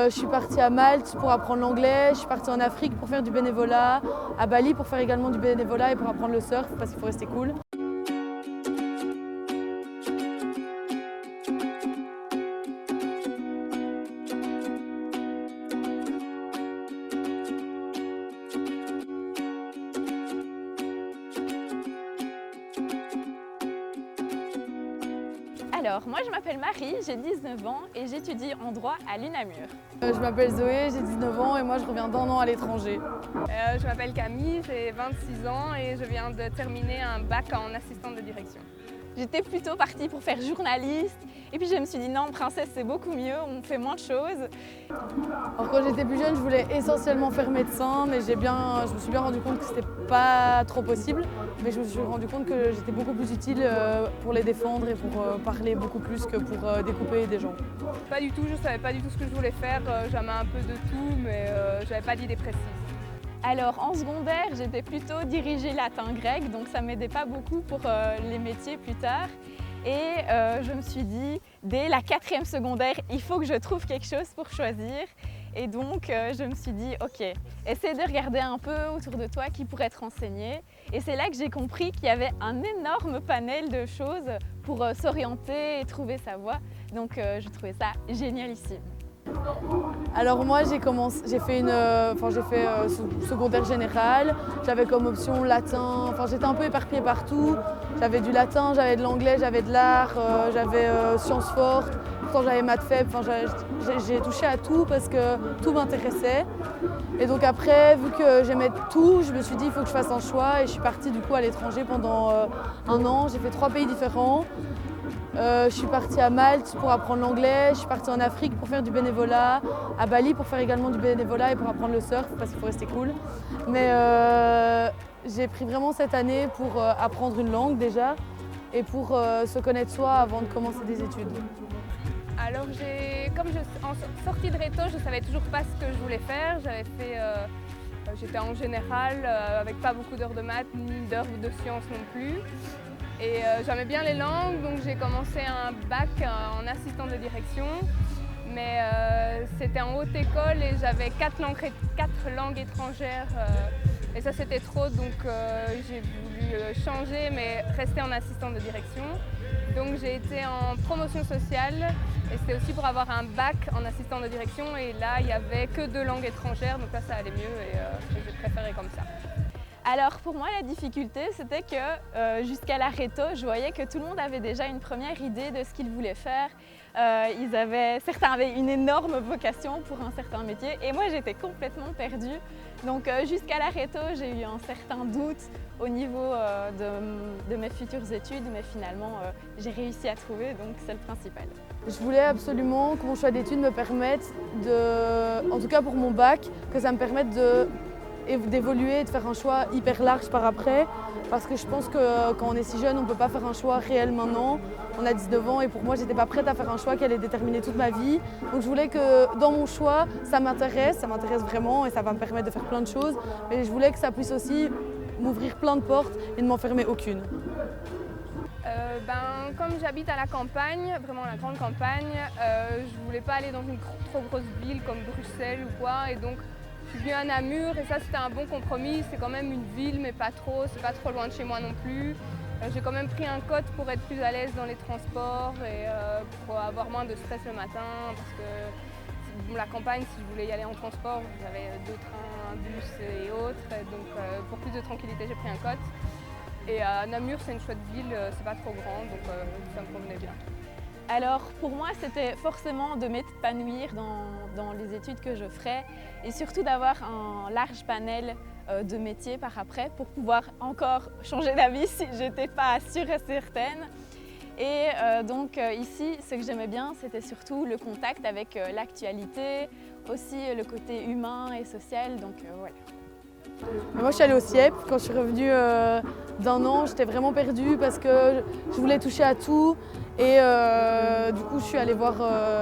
Je suis partie à Malte pour apprendre l'anglais, je suis partie en Afrique pour faire du bénévolat, à Bali pour faire également du bénévolat et pour apprendre le surf parce qu'il faut rester cool. Alors, moi je m'appelle Marie, j'ai 19 ans et j'étudie en droit à l'UNAMUR. Je m'appelle Zoé, j'ai 19 ans et moi je reviens d'1 an à l'étranger. Je m'appelle Camille, j'ai 26 ans et je viens de terminer un bac en assistante de direction. J'étais plutôt partie pour faire journaliste et puis je me suis dit non, princesse c'est beaucoup mieux, on fait moins de choses. Alors quand j'étais plus jeune, je voulais essentiellement faire médecin, mais je me suis bien rendu compte que c'était pas trop possible. Mais je me suis rendu compte que j'étais beaucoup plus utile pour les défendre et pour parler beaucoup plus que pour découper des gens. Pas du tout, je savais pas du tout ce que je voulais faire, j'aimais un peu de tout, mais j'avais pas d'idée précise. Alors en secondaire, j'étais plutôt dirigée latin-grec, donc ça m'aidait pas beaucoup pour les métiers plus tard. Et je me suis dit, dès la 4e secondaire, il faut que je trouve quelque chose pour choisir. Et donc je me suis dit, ok, essaie de regarder un peu autour de toi qui pourrait te renseigner. Et c'est là que j'ai compris qu'il y avait un énorme panel de choses pour s'orienter et trouver sa voie. Donc je trouvais ça génialissime. Alors moi j'ai fait secondaire général, j'avais comme option latin, j'étais un peu éparpillée partout. J'avais du latin, j'avais de l'anglais, j'avais de l'art, j'avais sciences fortes, pourtant j'avais maths faibles, j'ai touché à tout parce que tout m'intéressait. Et donc après, vu que j'aimais tout, je me suis dit il faut que je fasse un choix et je suis partie du coup à l'étranger pendant 1 an, j'ai fait 3 pays différents. Je suis partie à Malte pour apprendre l'anglais, je suis partie en Afrique pour faire du bénévolat, à Bali pour faire également du bénévolat et pour apprendre le surf parce qu'il faut rester cool. Mais j'ai pris vraiment cette année pour apprendre une langue déjà et pour se connaître soi avant de commencer des études. Alors comme en sortie de réto, je ne savais toujours pas ce que je voulais faire. J'étais en général avec pas beaucoup d'heures de maths ni d'heures de sciences non plus. Et j'aimais bien les langues, donc j'ai commencé un bac en assistant de direction. Mais c'était en haute école et j'avais 4 langues étrangères. Et ça c'était trop, donc j'ai voulu changer mais rester en assistant de direction. Donc j'ai été en promotion sociale et c'était aussi pour avoir un bac en assistant de direction. Et là il n'y avait que 2 langues étrangères, donc là ça allait mieux et j'ai préféré comme ça. Alors pour moi la difficulté c'était que jusqu'à la réto je voyais que tout le monde avait déjà une première idée de ce qu'il voulait faire. Certains avaient une énorme vocation pour un certain métier et moi j'étais complètement perdue. Donc jusqu'à la réto j'ai eu un certain doute au niveau de mes futures études, mais finalement j'ai réussi à trouver, donc c'est le principal. Je voulais absolument que mon choix d'études me permette en tout cas pour mon bac, que ça me permette d'évoluer et de faire un choix hyper large par après, parce que je pense que quand on est si jeune, on ne peut pas faire un choix réel maintenant. On a 19 ans et pour moi, j'étais pas prête à faire un choix qui allait déterminer toute ma vie. Donc je voulais que dans mon choix, ça m'intéresse vraiment et ça va me permettre de faire plein de choses. Mais je voulais que ça puisse aussi m'ouvrir plein de portes et ne m'enfermer aucune. Comme j'habite à la campagne, vraiment la grande campagne, je voulais pas aller dans une trop grosse ville comme Bruxelles ou quoi, et donc je suis venue à Namur et ça c'était un bon compromis. C'est quand même une ville mais pas trop, c'est pas trop loin de chez moi non plus. J'ai quand même pris un code pour être plus à l'aise dans les transports et pour avoir moins de stress le matin, parce que la campagne, si je voulais y aller en transport, j'avais 2 trains, un bus et autres, et donc pour plus de tranquillité j'ai pris un code. Et Namur c'est une chouette ville, c'est pas trop grand, donc ça me convenait bien. Alors pour moi c'était forcément de m'épanouir dans les études que je ferais et surtout d'avoir un large panel de métiers par après pour pouvoir encore changer d'avis si j'étais pas sûre et certaine. Et donc ici ce que j'aimais bien c'était surtout le contact avec l'actualité, aussi le côté humain et social, donc voilà. Moi je suis allée au CIEP, quand je suis revenue d'1 an, j'étais vraiment perdue parce que je voulais toucher à tout et du coup je suis allée voir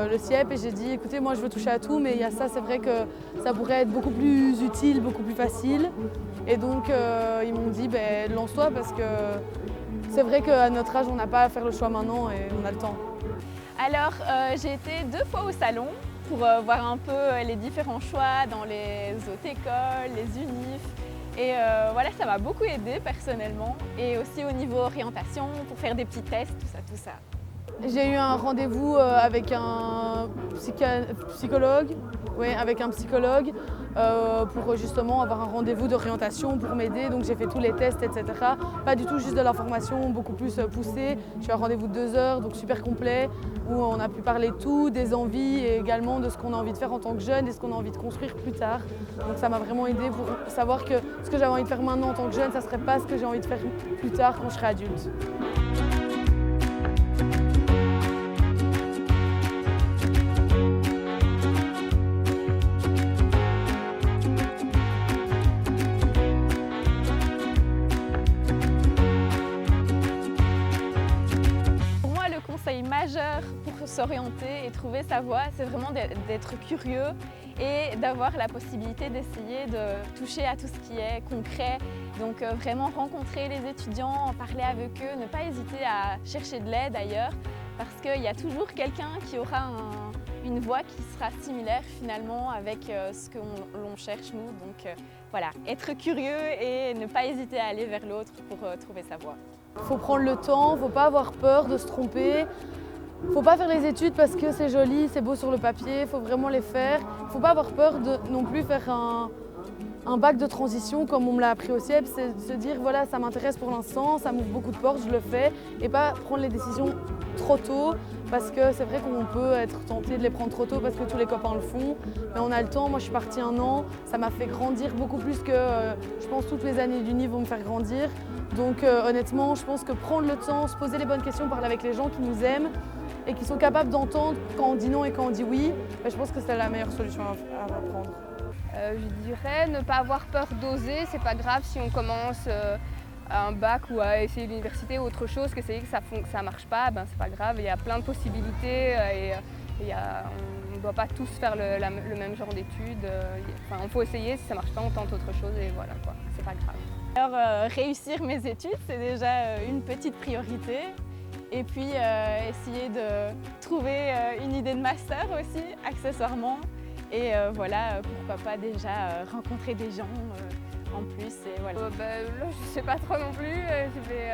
le CIEP et j'ai dit écoutez moi je veux toucher à tout mais il y a ça, c'est vrai que ça pourrait être beaucoup plus utile, beaucoup plus facile et donc ils m'ont dit lance-toi parce que c'est vrai qu'à notre âge on n'a pas à faire le choix maintenant et on a le temps. Alors j'ai été 2 fois au salon. pour voir un peu les différents choix dans les autres écoles, les unifs. Et voilà, ça m'a beaucoup aidé personnellement. Et aussi au niveau orientation, pour faire des petits tests, tout ça. J'ai eu un rendez-vous avec un psychologue, pour justement avoir un rendez-vous d'orientation pour m'aider. Donc j'ai fait tous les tests, etc. Pas du tout juste de l'information beaucoup plus poussée. J'ai eu un rendez-vous de 2 heures, donc super complet, où on a pu parler de tout, des envies et également de ce qu'on a envie de faire en tant que jeune et ce qu'on a envie de construire plus tard. Donc ça m'a vraiment aidé pour savoir que ce que j'avais envie de faire maintenant en tant que jeune, ça ne serait pas ce que j'ai envie de faire plus tard quand je serai adulte. Conseil majeur pour s'orienter et trouver sa voie, c'est vraiment d'être curieux et d'avoir la possibilité d'essayer de toucher à tout ce qui est concret. Donc vraiment rencontrer les étudiants, en parler avec eux, ne pas hésiter à chercher de l'aide ailleurs parce qu'il y a toujours quelqu'un qui aura une voie qui sera similaire finalement avec ce que l'on cherche nous. Donc voilà, être curieux et ne pas hésiter à aller vers l'autre pour trouver sa voie. Il faut prendre le temps, il ne faut pas avoir peur de se tromper. Il ne faut pas faire les études parce que c'est joli, c'est beau sur le papier, il faut vraiment les faire. Il ne faut pas avoir peur de non plus faire un bac de transition comme on me l'a appris au CIEP, c'est de se dire voilà ça m'intéresse pour l'instant, ça m'ouvre beaucoup de portes, je le fais et pas prendre les décisions trop tôt parce que c'est vrai qu'on peut être tenté de les prendre trop tôt parce que tous les copains le font, mais on a le temps. Moi je suis partie 1 an, ça m'a fait grandir beaucoup plus que je pense toutes les années d'uni vont me faire grandir. Donc honnêtement je pense que prendre le temps, se poser les bonnes questions, parler avec les gens qui nous aiment et qui sont capables d'entendre quand on dit non et quand on dit oui, je pense que c'est la meilleure solution à prendre. Je dirais ne pas avoir peur d'oser, c'est pas grave si on commence à un bac ou à essayer l'université ou autre chose, qu'essayer que ça marche pas, c'est pas grave, il y a plein de possibilités et on ne doit pas tous faire le même genre d'études. Il faut essayer, si ça marche pas on tente autre chose et voilà quoi, c'est pas grave. Alors réussir mes études c'est déjà une petite priorité. Et puis essayer de trouver une idée de master aussi, accessoirement. Et voilà, pourquoi pas déjà rencontrer des gens en plus. Et voilà. Là, je ne sais pas trop non plus. Je vais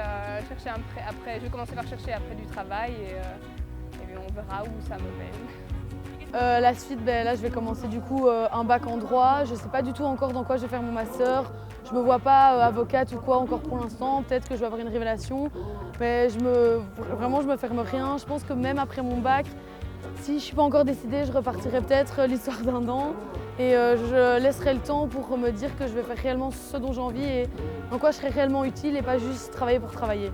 chercher après. Je vais commencer par chercher après du travail et on verra où ça me mène. La suite, là je vais commencer du coup un bac en droit. Je ne sais pas du tout encore dans quoi je vais faire mon master. Je ne me vois pas avocate ou quoi encore pour l'instant. Peut-être que je vais avoir une révélation. Mais vraiment je me ferme rien. Je pense que même après mon bac, si je ne suis pas encore décidée, je repartirai peut-être l'histoire d'un an. Et je laisserai le temps pour me dire que je vais faire réellement ce dont j'ai envie et en quoi je serai réellement utile et pas juste travailler pour travailler.